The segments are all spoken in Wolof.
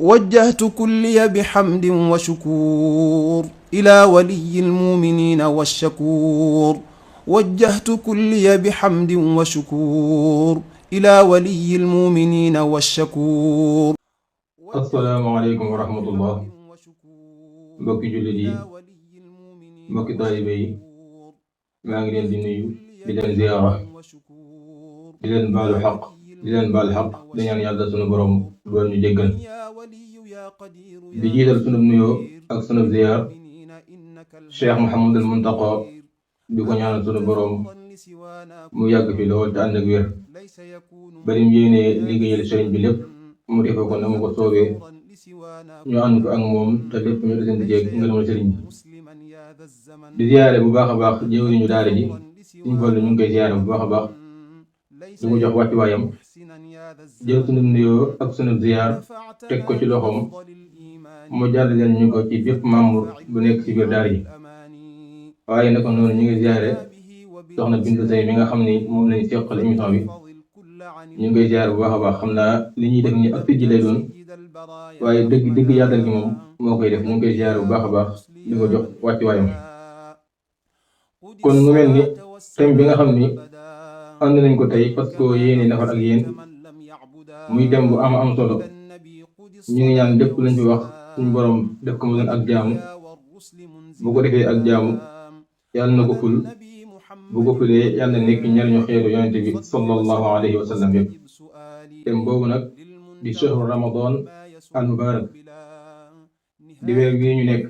وجهت كلي بحمد وشكور إلى ولي المؤمنين والشكور. وجهت كلي بحمد وشكور إلى ولي المؤمنين والشكور. asalaamaaleykum wa rahmatullah mbokki jullit yi mbokki taalibe yi maa ngi leen di nuyu di leen ziyaara di leen baalu xaq di ñaan yàlla sunu borom doon ñu jéggal di jiital sunu nuyoo ak sunu ziyaar Cheikh Mouhamadul Muntaqa di ko ñaanal sunu borom mu yàgg fi lool te ànd ak wér bari mu yéenee liggéeyal sëriñ bi lépp mu defee ko na mu ko soobee ñu ànd ko ak moom te lépp ñu deseen di jeeg ngërëmal sëriñ bi di ziyaare bu baax a baax jëwriñu daara ji suñu boll ñu ngi koy ziyaare bu baax a baax di ko jox wàccuwaayam jël sunu nuyoo ak sunu ziyaar teg ko ci loxoom mu jàll leen ñu ko ci bépp membre bu nekk ci biir daara ji waaye naka noonu ñu ngi ziyaare soxna Bintu Sey mi nga xam ni moom lañu seqal émission bi ñu ngi koy ziyaare bu baax a baax xam naa li ñuy def ni ak tëj lay doon waaye dëgg yaatal gi moom moo koy def ñu ngi koy ziyaare bu baax a baax di ko jox wàccuwaayam kon mu mel ni thème bi nga xam ni ànd nañ ko tey parce que yéene nafar ak yéen muy thème bu am solo ñu ngi ñaan lépp lañ fi wax suñu borom def ko mu doon ak jaamu bu ko defee ak jaamu yàlla na ko ful bu ko fulee yàlla na nekk njariñu xeetu yonente bi sallallahu alayhi wa sallam yëpp thème boobu nag di shahru ramadan al mubarak di weer bii ñu nekk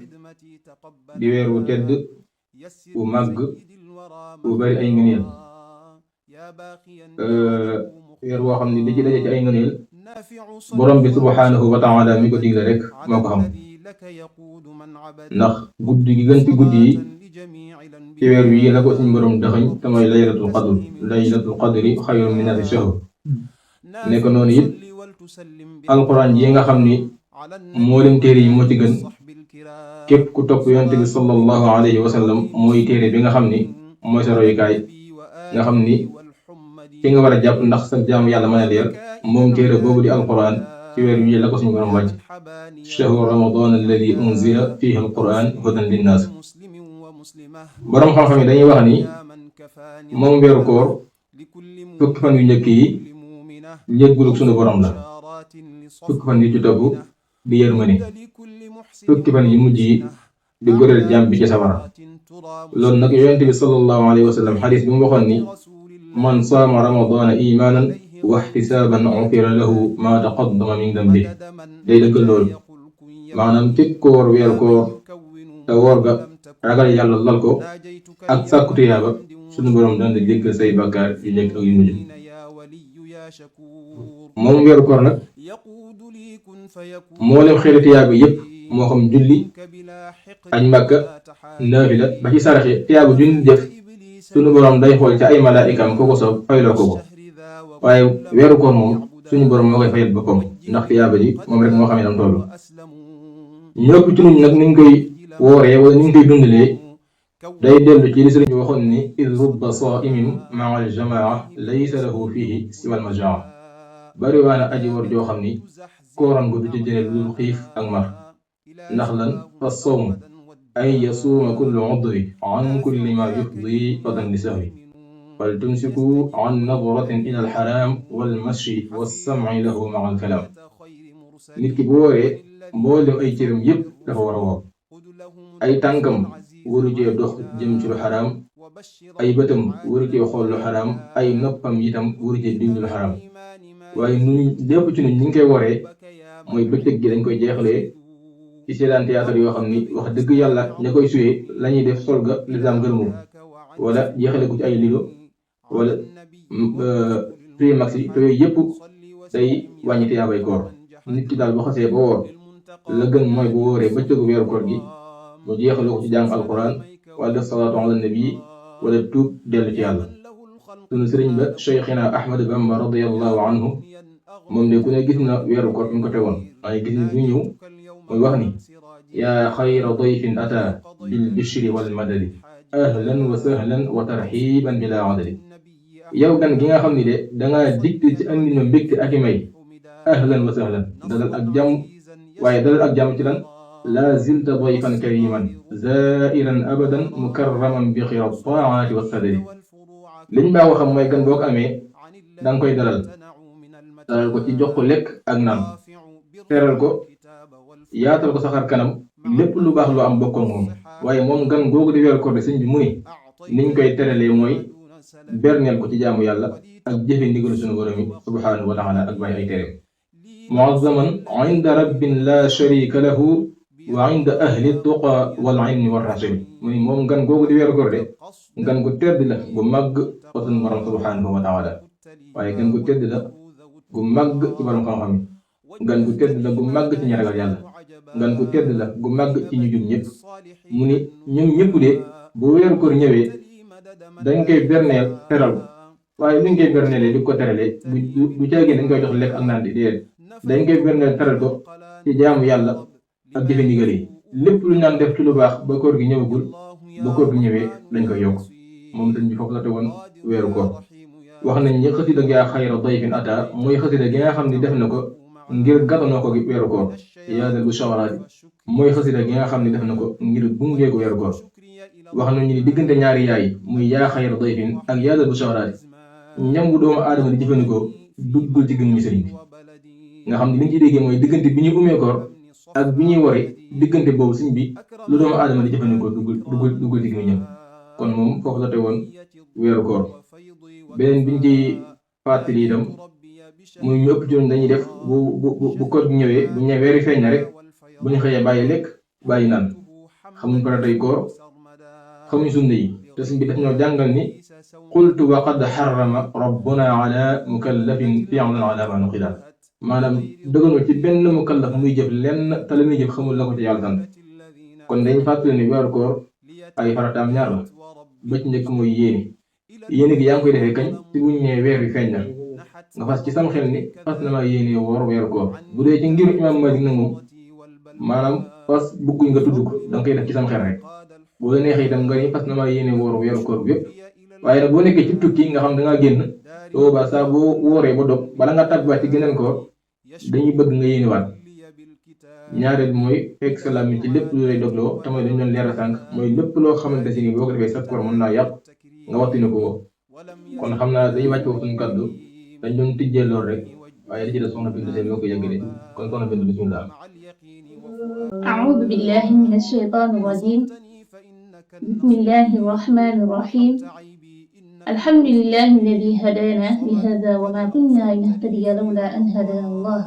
di weer wu tedd wu màgg wu bari ay ngëneel weer woo xam ne li ci daje ci ay ngëneel borom bi subhanahu wa taala mi ko digle rek moo ko xam ndax guddi gi gën ci guddi yi ci weer wi la ko suñu borom daxañ te mooy laylatul qadri xayrun min alfi shahr nekk noonu it alquran yi nga xam ni moo leen téere yi moo ci gën képp ku topp yonte bi sallallahu alayhi wa sallam mooy téere bi nga xam ni mooy sa royukaay nga xam ni ci nga war a jàpp ndax sa jaamu yàlla mën a leer moom téere boobu di alquran ci weer wi la ko suñu borom wàcc shahru ramadan alladi unzila fihi alquran hudan linnaas boroom xam-xam yi dañuy wax ni moom weeru koor fukki fan yu njëkk yi njëggulug sunu borom la fukki fan yu ci topp di yërmande fukki fan yu mujj yi di goreel jàmm bi ci sawara loolu nag yonente bi sallallahu alayhi wa sallam xadis bi mu waxoon ni man saama ramadana imaanan wa ixtisaaban ufira lahu ma taqaddama min dambi day dëggal loolu maanaam képp ko woor weeru koor te woor ga ragal yàlla lal ko ak sàkku tuyaaba sunu borom dana la jéggal say bàkkaar yu njëkk ak yu mujj moom weeru koor nag moo leen xeeti tuyaaba yépp moo xam julli añ Makka naafila ba ci saraxe tuyaaba ju nit def sunu borom day xool ca ay malaayikaam ko ko soob fayloo ko waaye weeru koor moom suñu borom moo koy fayal boppam ndax tuyaaba ji moom rek moo xam ne dam toll ñëpp ci nuñ nag niñ koy wooree wala niñ koy dundalee day dellu ci li sëriñ bi waxoon ni id rubba saimin maa al jamaa laysa lahu fihi siwa al majaa bari waana aji war joo xam ni kooram gu du ci jëlee lu dul xiif ak mar ndax lan fa sawm ay yasuuma kullu udwi an kulli ma yufdi fadan li sahwi fal tumsiku an nadratin ila al xaraam wal mashi wassamci lahu maa al kalaam nit ki bu wooree mboolem ay cëram yépp dafa war a woor ay tànkam waru cee dox jëm ci lu xaraam ay bëtam waru cee xool lu xaraam ay noppam itam waru cee déglu lu xaraam waaye nuñ lépp ci nuñ ñu ngi koy waree mooy bëccëg gi dañ koy jeexalee ci seetaan théâtre yoo xam ni wax dëgg yàlla ña koy suyee lañuy def sol ga lislaam gërëmu wala jeexale ko ci ay lido wala primax yi te yooyu yëpp day wàññi tiyaabay koor nit ki daal bu xasee ba woor la gën mooy bu wóoree bëccëgu weeru koor gi mu jeexale ko ci jàng alquran wala def salaatu ala nabi wala tuub dellu ci yàlla sunu sëriñ ba cheikhina ahmad bamba radiallahu anhu moom de ku ne gis na weeru koor mi ko tegoon waaye gis ni bu ñëw muy wax ni yaa xayra dayfin ata bil bishri wal madadi ahlan wa sahlan wa tarxiban bila adadi yow gan gi nga xam ni de danga dikk ci andi na mbégte ak i may ahlan wa sahlan dalal ak jàmm waaye dalal ak jàmm ci lan laa zilta dayfan kariman zairan abadan mukarraman bi xira taati wa sadari liñ baaxoo xam mooy gan boo ko amee da nga koy dalal ko ci jox ko lekk ak naan teral ko yaatal ko saxar kanam lépp lu baax loo am bokkoo moom waaye moom gan googu di weeru koor de sëñ bi mu ni niñ koy teralee mooy berneel ko ci jaamu yàlla ak jëfe ndigalu sunu borom yi subhaanahu wa taala ak bàyyi ay tereem muazzaman inda rabbin la sharika lahu wa inda ahli tuqa wal ilmi war rasuli mu ni moom gan googu di weeru koor de gan gu tedd la gu màgg fa sunu borom subhaanahu wa taala waaye gan gu tedd la gu màgg ci borom xam-xam yi gan gu tedd la gu màgg ci ñi ragal yàlla gan gu tedd la gu màgg ci ñu jub ñëpp mu ni ñoom ñëpp de bu weeru koor ñëwee dañ koy berneel teral waaye duñ koy berneelee di ko teralee bu caagee dañ koy jox lekk ak naan di déedéet dañ koy berneel teral ko ci jaamu yàlla ak jëfe ndigal yi lépp lu ñaan def ci lu baax ba koor gi ñëwagul ba koor gi ñëwee dañ koy yokk moom dañ bi foofu la tegoon weeru koor wax nañ ñi xasida yaa xayra dayfin ata mooy xasida gi nga xam ne def na ko ngir gàttanoo ko weeru koor yaadal bu shawaraati mooy xasida gi nga xam ne def na ko ngir gungee ko weeru koor wax nañu ni diggante ñaari yaay muy yaa xayra dayfin ak yaadal bu shawaraati ñam bu doomu aadama di jëfandikoo duggul ci gën ñu sëriñ bi nga xam ne li ñu ci déggee mooy diggante bi ñuy umee koor ak bi ñuy wari diggante boobu sëriñ bi lu doomu aadama di jëfandikoo duggul ci gën ñam kon moom foofu la tegoon weeru koor beneen biñ ci fàttali itam muy ñu ëpp ci ñoom dañuy def bu koor gi ñëwee bu ñëwee weeri feeñ na rek bu ñu xëyee bàyyi lekk bàyyi naan xamuñ faratay koor xamuñ sunna yi te sëñ bi daf ñoo jàngal ni qultu wa qad xarama rabbuna ala mukallafin fi'lan ala ma nuqila maanaam dëgganul ci benn mukallaf muy jëf lenn te la muy jëf xamul la ko ci yàlla sant kon dañuy fàttali ni weeru koor ay farataam ñaar la ba ci njëkk mooy yéene gi yaa ngi koy defee kañ ci buñ ñëwee weer wi feeñ na nga fas ci sam xel ni fas na maa yéene woor weeru koor bu dee ci ngiru imaam Malik nag moom maanaam fas bëgguñ nga tudd ko da nga koy def ci sam xel rek boo la neexee itam nga ni fas na maa yéene woor weeru koor bi yëpp waaye nag boo nekkee ci tukki nga xam da ngaa génn boobaa saa boo wooree ba dog bala nga tàbbiwaat ci geneen koor dañuy bëgg nga yéenewaat ñaareel mooy fekk salaam ci lépp lu lay dogloo te mooy dañu doon leeral sànq mooy lépp loo xamante si ni boo ko defee sa koor mën naa yàq nga waxtu ko kon xam naa dañuy wàcc foofu suñu kàddu dañ doon tijjee lool rek waaye li ci des soxna Bintu Seen moo ko yëggale kon soxna Bintu bismillah أعوذ بالله من الشيطان الرجيم بسم الله الرحمن الرحيم الحمد لله الذي هدانا لهذا وما كنا لنهتدي لولا أن هدانا الله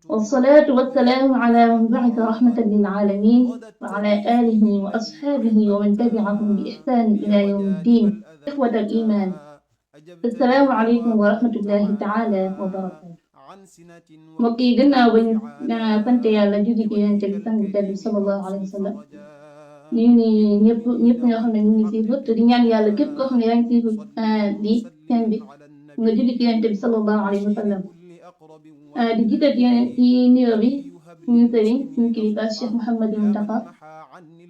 والصلاة والسلام على من بعث رحمة للعالمين وعلى آله وأصحابه ومن تبعهم بإحسان إلى يوم الدين إخوة الإيمان السلام عليكم ورحمة الله تعالى وبركاته mbokk yi gannaaw bañ sant yàlla julli ci Yonent bi sang bi sallallahu alayhi wa sallam ñu ngi ñëpp ñoo xam ne ñu ngi siifut te di ñaan yàlla képp koo xam ne yaa ngi siifut di seen bi nga julli ci Yonent bi sallallahu alayhi wa sallam di jiital ci nuyoo bi suñu sëriñ suñu kilifa Cheikh Mouhamadou Mountakha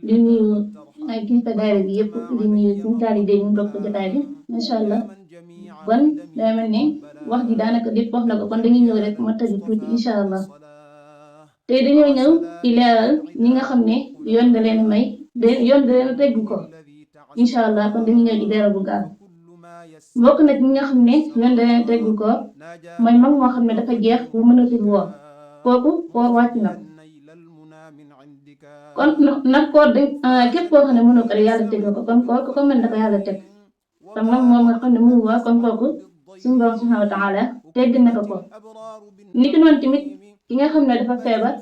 di nuyu kilifa daayira bi yëpp di nuyu suñu taalibe ñu toog ko jotaay bi macha allah kon day mel ne wax ji daanaka lépp wax na ko kon dañuy ñëw rek ma tëj tuuti incha allah tey dañoo ñëw ci leeral ñi nga xam ne yoon da leen may yoon da leen teggu ko incha allah kon dañuy ñëw ci leeral bu gaaw bokk nag ñi nga xam ne yoon da leen teggu ko mooy mag moo xam ne dafa jeex bu mënatul woor kooku koor wàcc na kon nag koor dañ képp koo xam ne mënoo ko yàlla teggu ko kon koor ku ko mën dafa yàlla teg te moom nga xam ne mënu woor kon kooku suñu borom subhanahu wa taala tegg na ko niki noonu tamit ki nga xam ne dafa feebar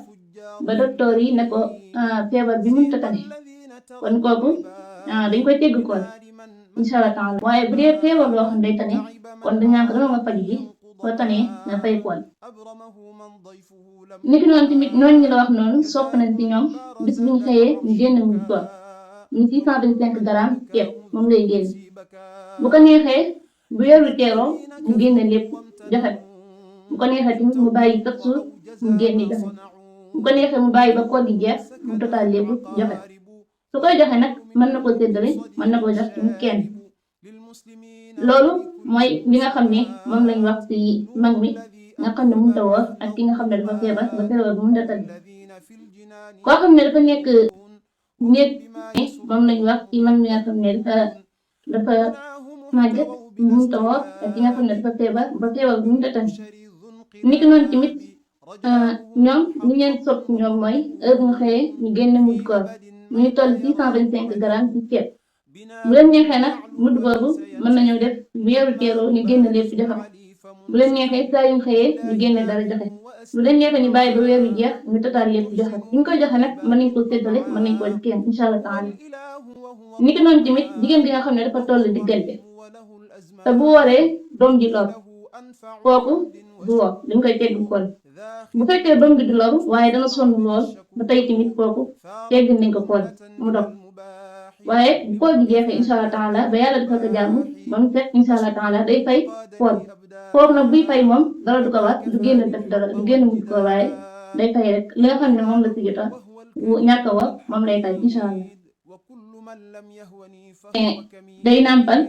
ba docteur yi ne ko feebar bi mënut a tane kon kooku dañ koy tegg koor incha allah taala waaye bu dee feebar loo xam ne day tane kon dañ naan ko dama nga faju ji boo tanee nga fay koor niki noonu tamit noonu ñu la wax noonu sopp nañ ci ñoom bis bu ñu xëyee ñu génn mu koor ñu 625 grammes ceeb moom lay génn bu ko neexee bu weer wi teeroo mu génne lépp joxe bu ko neexee tamit mu bàyyi 4 jours mu génne joxe bu ko neexee mu bàyyi ba koor gi jeex mu total lépp joxe su koy joxe nag mën na koo séddale mën na koo jox tamit kenn loolu mooy li nga xam ne moom lañ wax ci mag mi nga xam ne mënut a woor ak ki nga xam ne dafa feebar ba feebar bi mënut a tëdd koo xam ne dafa nekk néeg moom lañ wax ci man mi nga xam ne dafa màgget mënut a woor ak ki nga xam ne dafa feebar ba feebar bi mënut a tëdd niki noonu tamit ñoom li ngeen sopp ñoom mooy heure bu nga xëyee ñu génne mudd koor ñu toll 625 grammes ci ceeb bu leen neexee nag mudd boobu mën nañoo def bu weeru teeroo ñu génne lépp joxe bu leen neexee saa yu xëyee ñu génne dara joxe bu leen neexee ñu bàyyi ba weeru jeex ñu total lépp joxe bu ñu koy joxe nag mën nañ koo séddale mën nañ koo def kenn incha allah taala niki noonu tamit jigéen bi nga xam ne dafa toll diggante te bu wooree doom ji lor kooku du woor dañ koy tegg kool bu fekkee doom bi du loru waaye dana sonn lool ba tey tamit kooku tegg nañ ko kool mu dog waaye bu koor gi jeexee incha allah taala ba yàlla defal ko jàmm ba mu fekk incha allah taala day fay koor kooku nag buy fay moom dara du ko war du génn def dara du génn mujj ko waaye day fay rek li nga xam ne moom la si jota ñàkk a war moom lay fay incha allah day nàmpal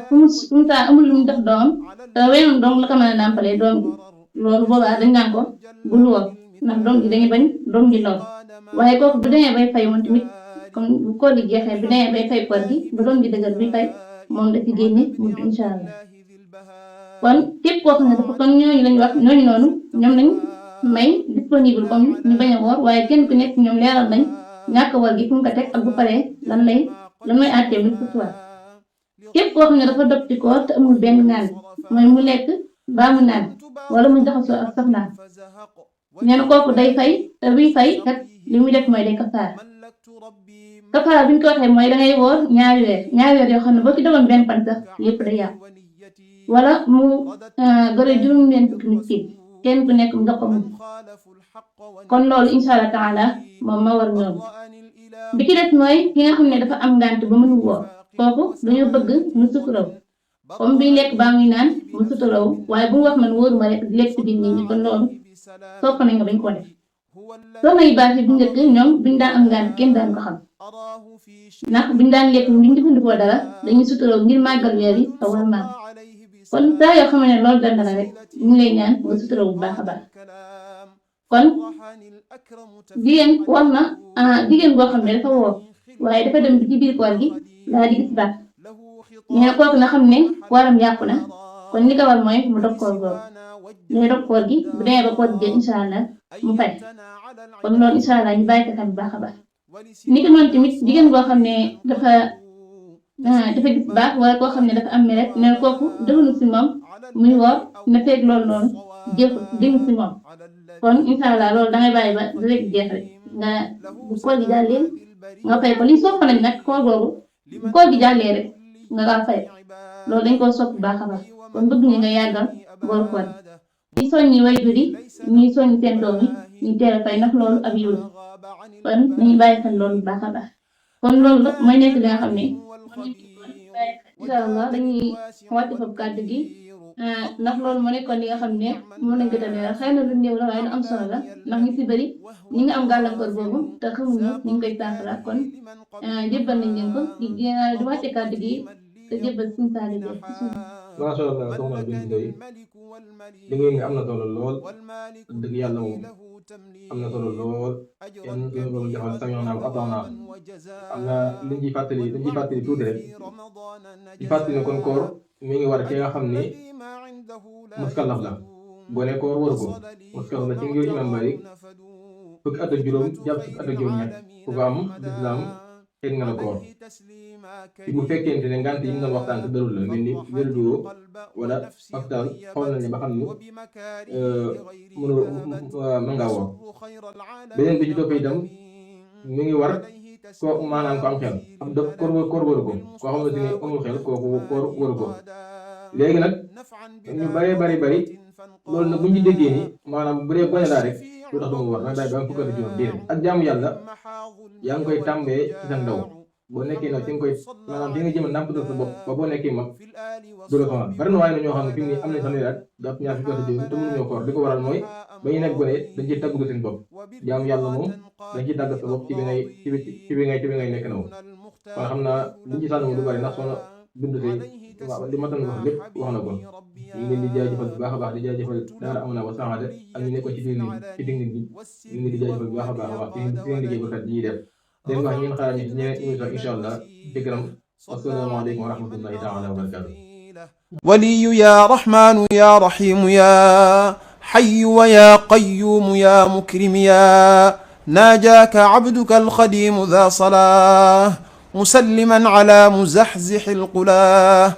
fu mu saa amul lu mu def doom te weenam doom la ko mën a nàmpalee doom bi loolu boobaa dañ naan ko bul woor ndax doom ji dañuy bañ doom ji lool waaye kooku bu demee bay fay moom tamit comme bu koor gi jeexee bu demee bay fay koor gi ba doom ji dëgër bi fay moom da ci génne mudd incha allah kon képp koo xam ne dafa kon ñooñu lañ wax ñooñu noonu ñoom lañ may disponible comme ñu bañ a woor waaye kenn ku nekk ñoom leeral nañ ñàkk woor gi fu mu ko teg ak bu paree lan mooy àttee bi fu tuwaat képp koo xam ne dafa dog ci koor te amul benn naan mooy mu lekk baa mu naan wala mu jaxasoo ak soxnaam nee na kooku day fay te buy fay kat li muy def mooy day kafaara bi ñu ko waxee mooy dangay woor ñaari weer yoo xam ne boo ci dogoon benn fan sax yépp day yàqu wala mu gore juróom-ñeent fukki miskin kenn ku nekk mu jox ko mujj kon loolu incha allah taala moom ma war ñoom bi ci des mooy ki nga xam ne dafa am ngànt ba mënu woor kooku dañoo bëgg mu suturaw comme bi lekk baa muy naan mu suturaw waaye bu mu wax man wóoruma rek di lekk si biir nit ñi kon loolu sopp nañ nga bañ ko def soo may baax bu njëkk ñoom buñ daan am ngànt kenn daan ko xam ndax buñ daan lekk buñ jëfandikoo dara dañuy suturaw ngir màggal weer yi te war maam kon saa yoo xam ne loolu dal na rek ñu lay ñaan nga suturaw bu baax a baax kon jigéen war na jigéen boo xam ne dafa woor waaye dafa dem ci biir koor gi daa di gis baax nee na kooku na xam ne kooram yàqu na kon li ko war mooy mu dog koor googu day dog koor gi bu demee ba koor gi jeex incha allah mu fay kon loolu incha allah ñu bàyyi ko xel bu baax a baax ni ko noonu tamit jigéen boo xam ne dafa gis baax wala koo xam ne dafa am meret nee na kooku dëgënu si moom muy woor na feeg loolu noonu jeexul dégg si moom kon incha allah loolu dangay bàyyi ba rek jeex rek nga bu koor gi jàllee nga fay ko li sopp nañ nag koor googu bu koor gi jàllee rek nga kaa fay loolu dañ koo sopp baax a baax kon bëgg ñu nga yàggal boolu koor ñi soññi waajur yi ñuy soññi seen doom yi ñu teel a fay ndax loolu ab yiw la kon nañu bàyyi xel loolu baax a baax kon loolu mooy nekk li nga xam ne incha allah dañuy wàcc foofu kàddu gi ndax loolu moo nekkoon li nga xam ne mën nañ ko tamit xëy na lu néew la waaye lu am solo la ndax ñu si bëri ñi nga am gàllankoor boobu te xamuñu ñu ngi koy saafara kon jébbal nañ leen ko di wàcce kàddu gi te jébbal suñu taali bi macha allah soxna Bintu Ndoye liggéey nga am na solo lool dëgg yàlla moom am na solo lool yan suñu borom defal sañoon naa ko ataw naa am na liñ ciy fàttali tuuti rek di fàttali ne kon koor mi ngi war ki nga xam ni muskallaf la boo ne koor waru ko muskallaf la ci ngir imam Malik fukki at ak juróom jàpp fukki at ak juróom ñett ku ko am lislaam xëy nga la koor ci bu fekkente ne ngant yi ñu doon waxtaan te darul la mel ni wér-du-woo wala hôpital xool nañ ne ba xam ni mën ngaa woor beneen bi ci topp itam mi ngi war ko maanaam ko am xel am daf koor waru ko koo xam ne ni amul xel kooku koor waru ko léegi nag ñu bari loolu nag bu ñu ci déggee ni maanaam bu dee gone laa rek lu tax du mu war nag daal ba am fukki at juróom déedéet ak jaamu yàlla yaa ngi koy tàmbee ci sa ndaw boo nekkee nag ci nga koy maanaam ci nga jëm a nàmpatal sa bopp ba boo nekkee mag du la sonal bari na waaye na ñoo xam ne fi mu ne am nañ fanweeri at jàpp ñaar fukki at juróom te mënuñoo koor li ko waral mooy ba ñu nekk gone dañ ciy tàggatu seen bopp jaamu yàlla moom dañ ciy tàggat sa bopp ci bi ngay nekk na moom kon xam naa liñ ci sànni moom du bari ndax soxna Bintu Ndoye li ma doon wax lépp wax na ko. ñu ngi leen di jaajëfal bu baax a baax di jaajëfal daara Amana wa Sahada ak ñu nekkoon ci technique bi ñu ngi leen di jaajëfal bu baax a baax ci seen liggéey bu rafet yi def leen wax ngeen xaar ñu ñeneen émission incha allah di gërëm wasalaamaaleykum wa rahmatullahi taala wa barakatu ولي يا رحمن يا رحيم يا حي ويا قيوم يا مكرم يا ناجاك عبدك الخديم ذا صلاة مسلما على مزحزح القلاه